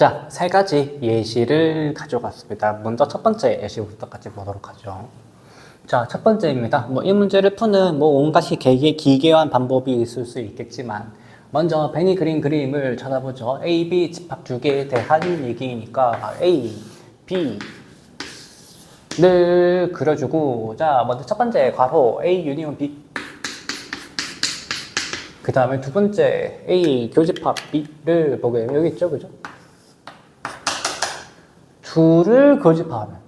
자, 세 가지 예시를 가져갔습니다. 먼저 첫 번째 예시부터 같이 보도록 하죠. 자, 첫 번째입니다. 이 문제를 푸는 온갖 기괴한 방법이 있을 수 있겠지만, 먼저 베니 그린 그림을 찾아보죠. A, B 집합 두 개에 대한 얘기니까 A, B를 그려주고, 자, 먼저 첫 번째 괄호 A 유니온 B. 그 다음에 두 번째 A 교집합 B를 보게 여기 있죠, 그죠? 둘을 교집합하면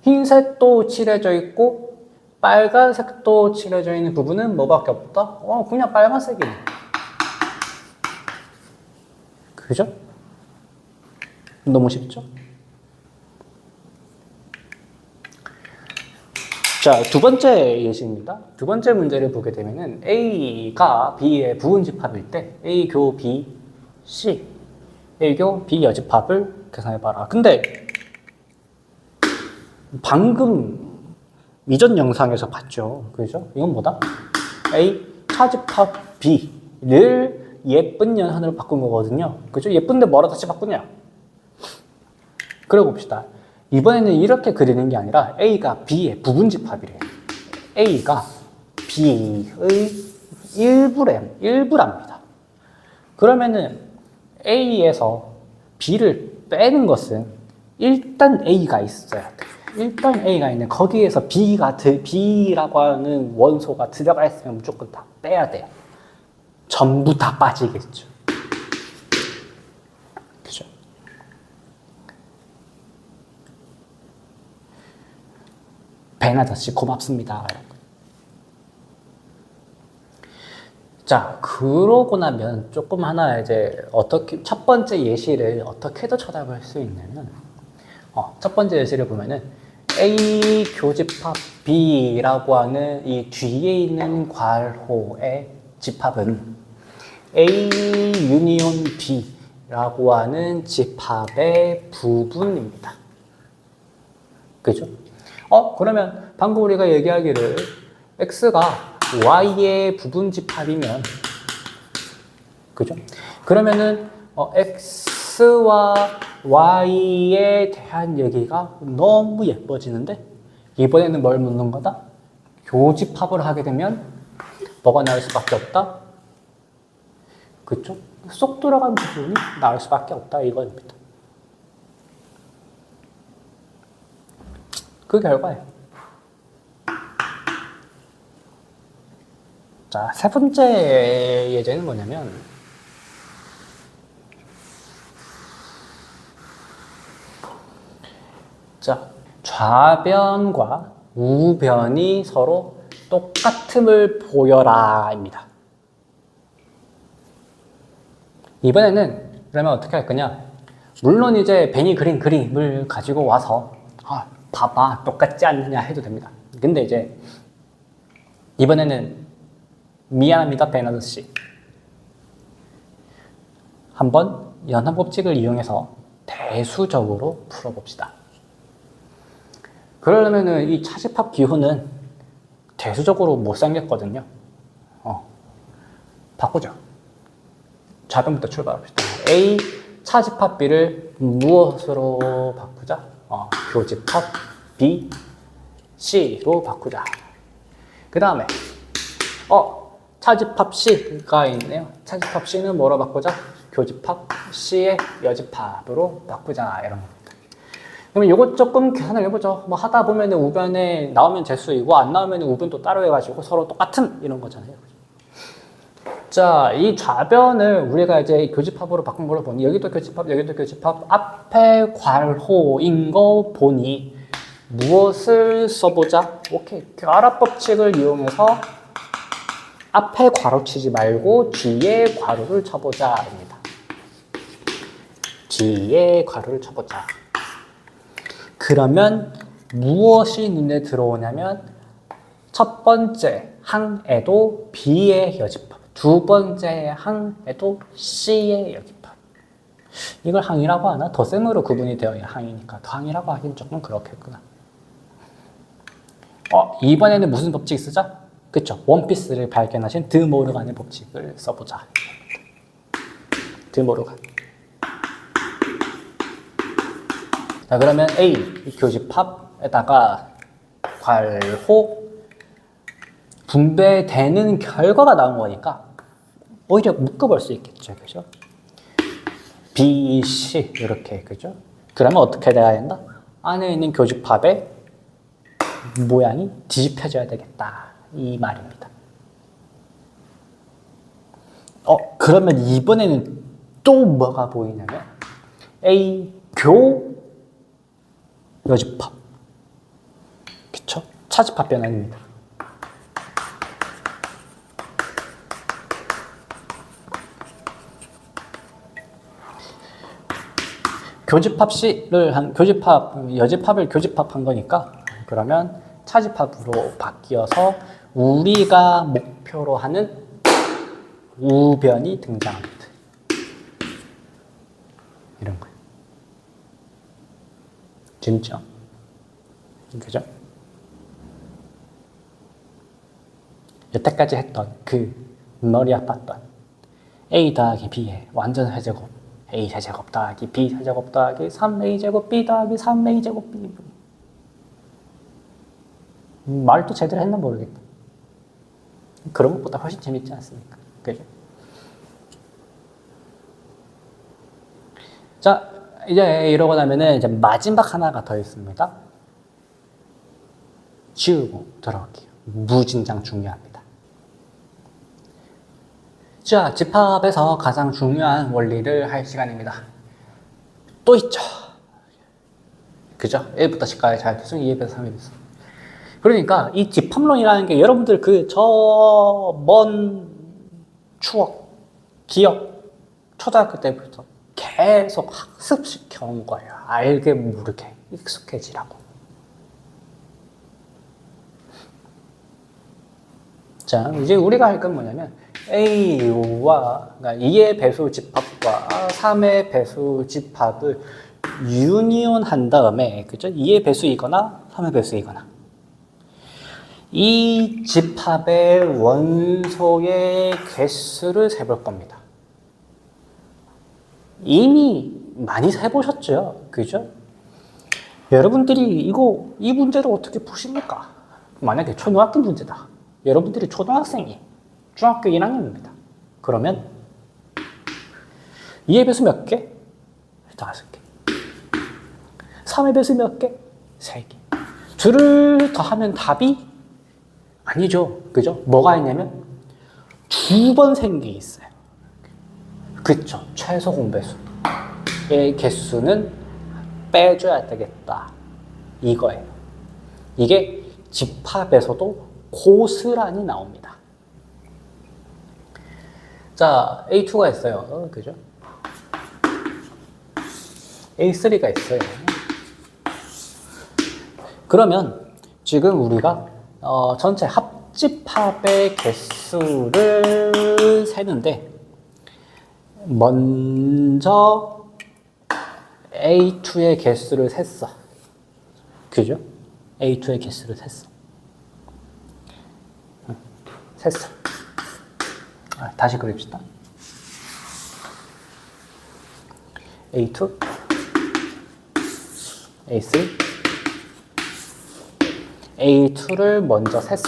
흰색도 칠해져 있고 빨간색도 칠해져 있는 부분은 뭐밖에 없다? 그냥 빨간색이네. 그죠? 너무 쉽죠? 자, 두 번째 예시입니다. 두 번째 문제를 보게 되면은 A가 B의 부분집합일 때 A 교 B, C A교 B 여집합을 계산해봐라. 근데 방금 이전 영상에서 봤죠. 그죠? 이건 뭐다? A 차집합 B를 예쁜 연산으로 바꾼 거거든요. 그죠? 예쁜데 뭐라 다시 바꾸냐? 그래 봅시다. 이번에는 이렇게 그리는 게 아니라 A가 B의 부분집합이래요. A가 B의 일부랍니다. 그러면은 A에서 B를 빼는 것은 일단 A가 있어야 돼. 일단 A가 있는 거기에서 B라고 하는 원소가 들어가 있으면 무조건 다 빼야 돼요. 전부 다 빠지겠죠. 그죠? 벤 아저씨 고맙습니다. 자, 그러고 나면 조금 하나 이제 첫 번째 예시를 어떻게 더 쳐다볼 수 있냐면, 첫 번째 예시를 보면은 A 교집합 B라고 하는 이 뒤에 있는 괄호의 집합은 A 유니온 B라고 하는 집합의 부분입니다. 그죠? 그러면 방금 우리가 얘기하기를 X가 Y의 부분집합이면, 그죠? 그러면은 X와 Y에 대한 얘기가 너무 예뻐지는데, 이번에는 뭘 묻는 거다? 교집합을 하게 되면 뭐가 나올 수밖에 없다? 그쵸? 쏙 들어간 부분이 나올 수밖에 없다, 이거입니다. 그 결과예요. 자, 세 번째 예제는 뭐냐면, 자, 좌변과 우변이 서로 똑같음을 보여라입니다. 이번에는 그러면 어떻게 할 거냐? 물론 이제 벤이 그린 그림을 가지고 와서 봐봐 똑같지 않느냐 해도 됩니다. 근데 이제 이번에는 미안합니다, 벤 아저씨. 한번 연합법칙을 이용해서 대수적으로 풀어봅시다. 그러려면은 이 차집합 기호는 대수적으로 못 생겼거든요. 바꾸죠. 좌변부터 출발합시다. A 차집합 B를 무엇으로 바꾸자? 교집합 B, C로 바꾸자. 그 다음에 차집합 C가 있네요. 차집합 C는 뭐로 바꾸자? 교집합 C의 여집합으로 바꾸자, 이런 겁니다. 그러면 이것 조금 계산을 해보죠. 하다 보면 우변에 나오면 재수이고 안 나오면 우변도 따로 해가지고 서로 똑같은 이런 거잖아요. 자, 이 좌변을 우리가 이제 교집합으로 바꾼 걸로 보니 여기도 교집합, 여기도 교집합, 앞에 괄호인 거 보니 무엇을 써보자? 오케이, 결합 법칙을 이용해서 앞에 괄호 치지 말고 뒤에 괄호를 쳐보자입니다. 뒤에 괄호를 쳐보자. 그러면 무엇이 눈에 들어오냐면 첫 번째 항에도 B의 여집합, 두 번째 항에도 C의 여집합. 이걸 항이라고 하나? 덧셈으로 구분이 되어야 항이니까 항이라고 하긴 조금 그렇겠구나. 이번에는 무슨 법칙 쓰자? 그쵸? 원피스를 발견하신 드 모르간의 법칙을 써보자. 드모르간. 자, 그러면 A 교집합에다가 괄호 분배되는 결과가 나온 거니까 오히려 묶어볼 수 있겠죠, 그죠? B, C 이렇게, 그죠? 그러면 어떻게 돼야 된다? 안에 있는 교집합의 모양이 뒤집혀져야 되겠다, 이 말입니다. 그러면 이번에는 또 뭐가 보이냐면 A 교 여집합, 그쵸? 차집합 변환입니다. 여집합을 교집합한 거니까 그러면 차집합으로 바뀌어서 우리가 목표로 하는 우변이 등장합니다. 이런 거예요. 재밌죠? 그죠? 여태까지 했던 그 머리 아팠던 A 더하기 B의 완전 세제곱 A 세제곱 더하기 B 세제곱 더하기 3A제곱 B 더하기 3A제곱 B. 말도 제대로 했나 모르겠다. 그런 것보다 훨씬 재밌지 않습니까? 그죠? 자, 이제 이러고 나면은 이제 마지막 하나가 더 있습니다. 지우고 들어갈게요. 무진장 중요합니다. 자, 집합에서 가장 중요한 원리를 할 시간입니다. 또 있죠. 그죠? 1부터 10까지 자유투성, 2에서 3에서. 그러니까 이 집합론이라는 게 여러분들 그 저 먼 추억, 기억, 초등학교 때부터 계속 학습시켜 온 거예요. 알게 모르게 익숙해지라고. 자, 이제 우리가 할 건 뭐냐면 A와 그러니까 2의 배수 집합과 3의 배수 집합을 유니온 한 다음에, 그죠? 2의 배수이거나 3의 배수이거나 이 집합의 원소의 개수를 세볼 겁니다. 이미 많이 세보셨죠? 그죠? 여러분들이 이 문제를 어떻게 푸십니까? 만약에 초등학교 문제다. 여러분들이 초등학생이 중학교 1학년입니다. 그러면 2의 배수 몇 개? 5개. 3의 배수 몇 개? 3개. 둘을 더하면 답이? 아니죠. 그죠? 뭐가 있냐면 2번 센 게 있어요. 그쵸? 최소 공배수의 개수는 빼줘야 되겠다, 이거예요. 이게 집합에서도 고스란히 나옵니다. 자, A2가 있어요. 그죠? A3가 있어요. 그러면 지금 우리가 전체 합집합의 개수를 세는데 먼저 A2의 개수를 셌어. 그죠? A2의 개수를 셌어. 셌어. 다시 그립시다. A2, A3, A2를 먼저 셌어.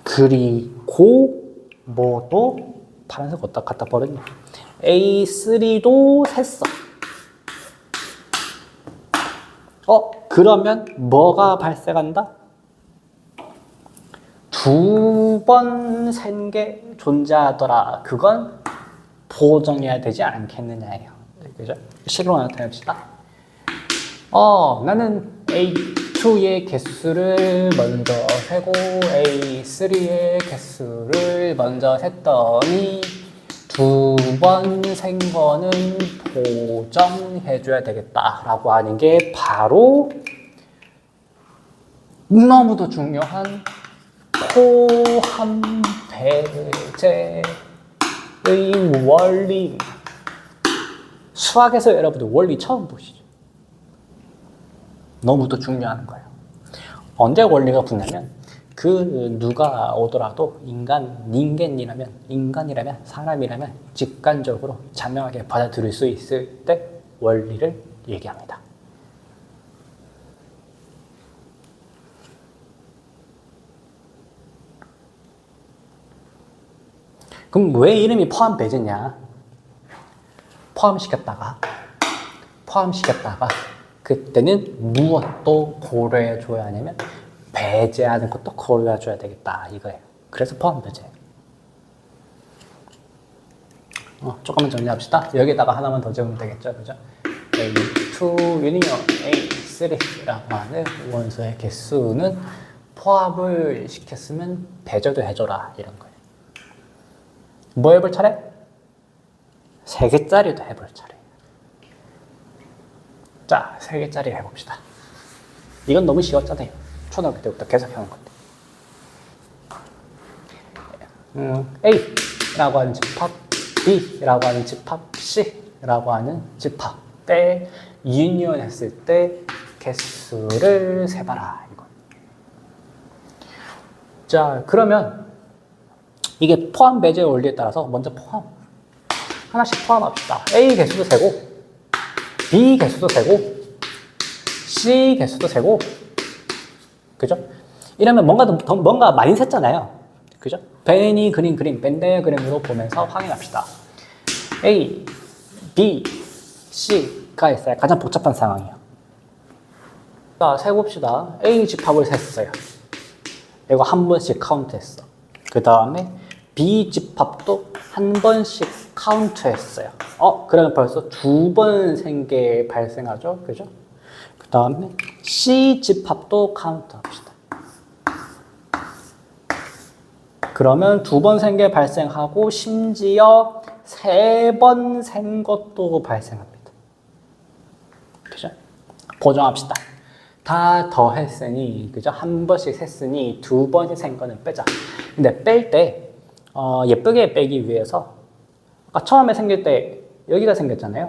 그리고 뭐도 파란색 어디다 갖다 버렸냐? A3도 셌어. 그러면 뭐가 발생한다? 2번 센 게 존재하더라. 그건 보정해야 되지 않겠느냐예요. 그죠? 식으로 나타냅시다. 나는 A2의 개수를 먼저 세고 A3의 개수를 먼저 셌더니 2번 센 거는 보정해줘야 되겠다라고 하는 게 바로 너무도 중요한 포함배제의 원리. 수학에서 여러분들 원리 처음 보시죠? 너무도 중요한 거예요. 언제 원리가 붙냐면 그 누가 오더라도 인간이라면 사람이라면 직관적으로 자명하게 받아들일 수 있을 때 원리를 얘기합니다. 그럼 왜 이름이 포함 배제냐? 포함시켰다가 그때는 무엇도 고려해줘야 하냐면 배제하는 것도 고려해줘야 되겠다 이거예요. 그래서 포함 배제. 조금만 정리합시다. 여기다가 하나만 더 적으면 되겠죠, 그죠? A2 유니언 A3라고 하는 원소의 개수는 포함을 시켰으면 배제도 해줘라 이런 거예요. 뭐 해볼 차례? 3개짜리도 해볼 차례. 자, 3개짜리 해봅시다. 이건 너무 쉬웠잖아요. 초등학교 때부터 계속 해온 건데. A라고 하는 집합, B라고 하는 집합, C라고 하는 집합에 유니언 했을 때 개수를 세봐라. 이거. 자, 그러면 이게 포함 배제 원리에 따라서 먼저 하나씩 포함합시다. A 개수도 세고, B 개수도 세고, C 개수도 세고, 그죠? 이러면 뭔가 많이 샜잖아요. 그죠? 벤이 그린 그림, 벤의 그림으로 보면서 확인합시다. A, B, C가 있어요. 가장 복잡한 상황이에요. 자, 세봅시다. A 집합을 셌어요. 이거 한 번씩 카운트했어. 그 다음에 B 집합도 한 번씩 카운트했어요. 그러면 벌써 2번 센 게 발생하죠. 그죠? 그 다음에 C 집합도 카운트합시다. 그러면 2번 센 게 발생하고 심지어 3번 센 것도 발생합니다. 그죠? 보정합시다. 다 더했으니, 그죠? 한 번씩 셌으니 2번씩 센 거는 빼자. 근데 뺄 때 예쁘게 빼기 위해서 아까 처음에 생길 때 여기가 생겼잖아요.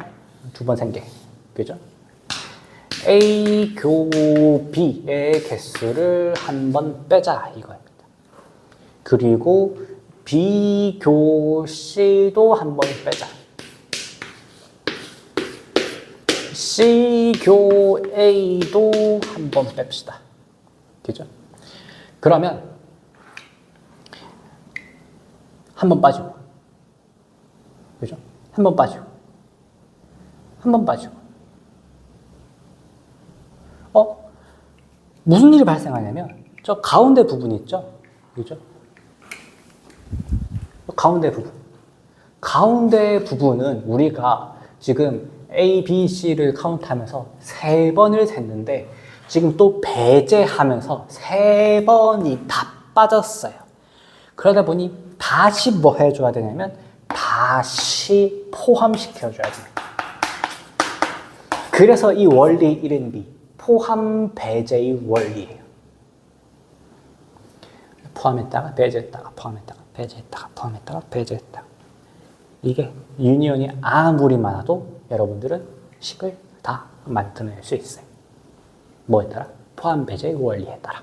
2번 생게. 그죠? A 교 B의 개수를 한 번 빼자 이거입니다. 그리고 B 교 C도 한 번 빼자. C 교 A도 한 번 뺍시다. 그죠? 그러면 한 번 빠지고, 그죠? 한 번 빠지고, 한 번 빠지고. 무슨 일이 발생하냐면 저 가운데 부분 있죠? 그죠? 가운데 부분. 가운데 부분은 우리가 지금 A, B, C를 카운트하면서 3번을 셌는데 지금 또 배제하면서 3번이 다 빠졌어요. 그러다 보니 다시 뭐 해줘야 되냐면 다시 포함시켜줘야 됩니다. 그래서 이 원리 이름이 포함 배제의 원리예요. 포함했다가 배제했다가 포함했다가 배제했다가 포함했다가 배제했다가 이게 유니온이 아무리 많아도 여러분들은 식을 다 만들어낼 수 있어요. 뭐에 따라? 포함 배제의 원리에 따라.